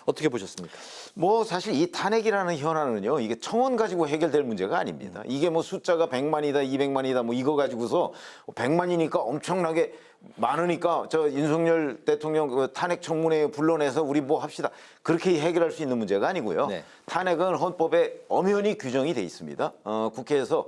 어떻게 보셨습니까? 뭐 사실 이 탄핵이라는 현안은요, 이게 청원 가지고 해결될 문제가 아닙니다. 이게 뭐 숫자가 100만이다, 200만이다, 뭐 이거 가지고서 100만이니까 엄청나게 많으니까 저 윤석열 대통령 그 탄핵 청문회에 불러내서 우리 뭐 합시다. 그렇게 해결할 수 있는 문제가 아니고요. 네. 탄핵은 헌법에 엄연히 규정이 돼 있습니다. 국회에서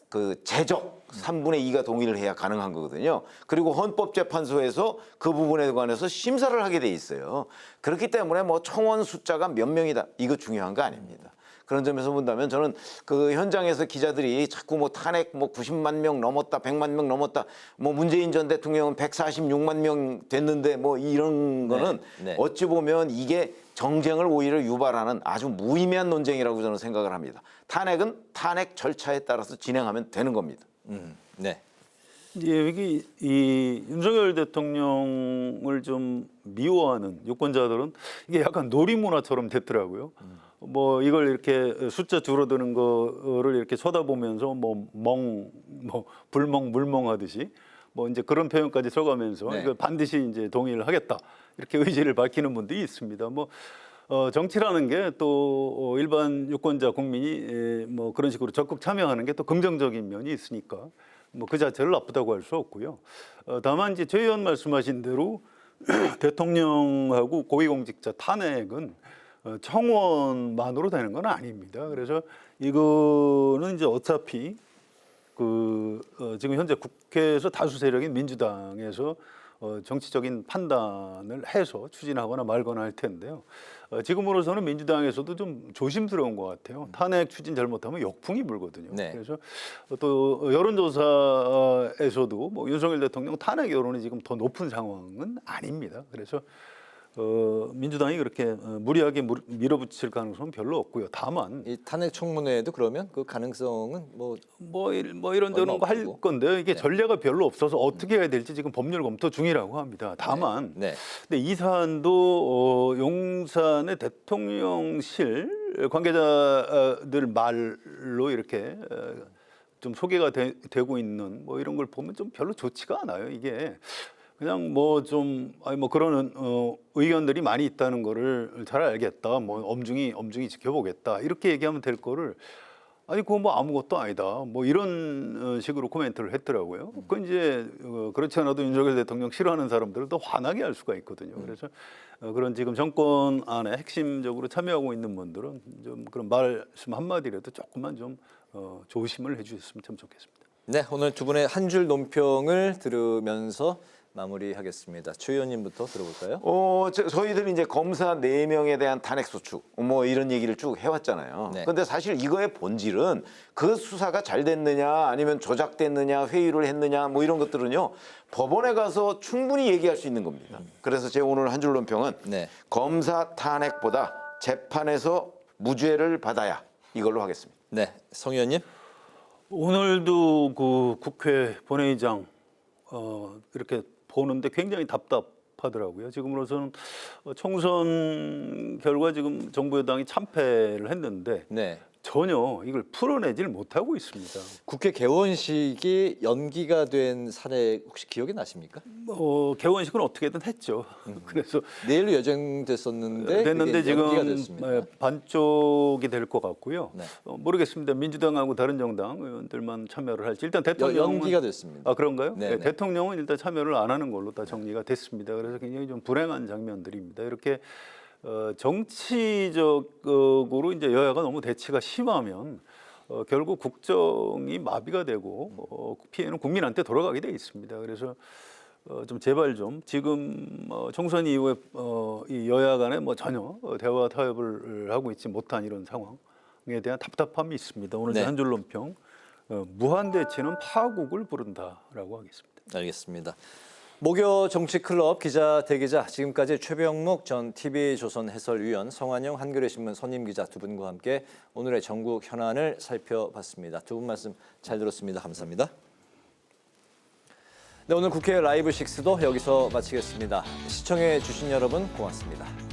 그 제적 3분의 2가 동의를 해야 가능한 거거든요. 그리고 헌법재판소에서 그 부분에 관해서 심사를 하게 돼 있어요. 그렇기 때문에 뭐 청원 숫자가 몇 명이다 이거 중요한 거 아닙니다. 그런 점에서 본다면 저는 그 현장에서 기자들이 자꾸 뭐 탄핵 뭐 90만 명 넘었다, 100만 명 넘었다, 뭐 문재인 전 대통령은 146만 명 됐는데 뭐 이런 거는 네. 어찌 보면 이게 정쟁을 오히려 유발하는 아주 무의미한 논쟁이라고 저는 생각을 합니다. 탄핵은 탄핵 절차에 따라서 진행하면 되는 겁니다. 네. 이제 여기 이 윤석열 대통령을 좀 미워하는 유권자들은 이게 약간 놀이문화처럼 됐더라고요. 뭐 이걸 이렇게 숫자 줄어드는 거를 이렇게 쳐다보면서 불멍 물멍하듯이 뭐 이제 그런 표현까지 써가면서 네. 이거 반드시 이제 동의를 하겠다 이렇게 의지를 밝히는 분들이 있습니다. 뭐 정치라는 게 또 일반 유권자 국민이 뭐 그런 식으로 적극 참여하는 게 또 긍정적인 면이 있으니까 뭐 그 자체를 나쁘다고 할 수 없고요. 다만 이제 최 의원 말씀하신 대로 대통령하고 고위공직자 탄핵은 청원만으로 되는 건 아닙니다. 그래서 이거는 이제 어차피 지금 현재 국회에서 다수 세력인 민주당에서 정치적인 판단을 해서 추진하거나 말거나 할 텐데요. 지금으로서는 민주당에서도 좀 조심스러운 것 같아요. 탄핵 추진 잘못하면 역풍이 불거든요. 네. 그래서 또 여론조사에서도 뭐 윤석열 대통령 탄핵 여론이 지금 더 높은 상황은 아닙니다. 그래서 민주당이 그렇게 무리하게 밀어붙일 가능성은 별로 없고요. 다만 이 탄핵 청문회에도 그러면 그 가능성은 뭐 이런저런 거 할 건데 이게 전례가 별로 없어서 어떻게 해야 될지 지금 법률 검토 중이라고 합니다. 다만 네. 근데 이 사안도 용산의 대통령실 관계자들 말로 이렇게 좀 소개가 되고 있는 뭐 이런 걸 보면 좀 별로 좋지가 않아요. 이게 그냥 뭐 좀 그런 의견들이 많이 있다는 거를 잘 알겠다. 뭐 엄중히 지켜보겠다. 이렇게 얘기하면 될 거를 아니 그거 뭐 아무것도 아니다. 뭐 이런 식으로 코멘트를 했더라고요. 그 이제 그렇지 않아도 윤석열 대통령 싫어하는 사람들을 더 화나게 할 수가 있거든요. 그래서 그런 지금 정권 안에 핵심적으로 참여하고 있는 분들은 좀 그런 말씀 한마디라도 조금만 좀 조심을 해주셨으면 참 좋겠습니다. 네, 오늘 두 분의 한 줄 논평을 들으면서 마무리하겠습니다. 최 의원님부터 들어볼까요? 저희들이 이제 검사 4명에 대한 탄핵소추 뭐 이런 얘기를 쭉 해왔잖아요. 네. 근데 사실 이거의 본질은 그 수사가 잘 됐느냐 아니면 조작됐느냐 회유를 했느냐 뭐 이런 것들은요. 법원에 가서 충분히 얘기할 수 있는 겁니다. 그래서 제 오늘 한 줄 논평은 네. 검사 탄핵보다 재판에서 무죄를 받아야 이걸로 하겠습니다. 네, 성 의원님. 오늘도 그 국회 본회의장 이렇게 보는데 굉장히 답답하더라고요. 지금으로서는 총선 결과 지금 정부 여당이 참패를 했는데 네. 전혀 이걸 풀어내질 못하고 있습니다. 국회 개원식이 연기가 된 사례 혹시 기억이 나십니까? 개원식은 어떻게든 했죠. 그래서 내일로 예정됐었는데 됐는데 그게 연기가 지금 됐습니다. 반쪽이 될 것 같고요. 네. 모르겠습니다. 민주당하고 다른 정당 의원들만 참여를 할지 일단 대통령은 연기가 됐습니다. 아 그런가요? 네, 네, 네. 대통령은 일단 참여를 안 하는 걸로 다 정리가 됐습니다. 그래서 굉장히 좀 불행한 장면들입니다. 이렇게 정치적으로 이제 여야가 너무 대치가 심하면 결국 국정이 마비가 되고 피해는 국민한테 돌아가게 돼 있습니다. 그래서 좀 제발 좀 지금 총선 이후에 이 여야 간에 뭐 전혀 대화 타협을 하고 있지 못한 이런 상황에 대한 답답함이 있습니다. 오늘 네. 한 줄 논평 무한 대치는 파국을 부른다라고 하겠습니다. 알겠습니다. 목요 정치클럽 기자 대기자 지금까지 최병묵 전 TV조선 해설위원 성환영 한겨레신문 선임기자 두 분과 함께 오늘의 전국 현안을 살펴봤습니다. 두 분 말씀 잘 들었습니다. 감사합니다. 네, 오늘 국회 라이브 6도 여기서 마치겠습니다. 시청해 주신 여러분 고맙습니다.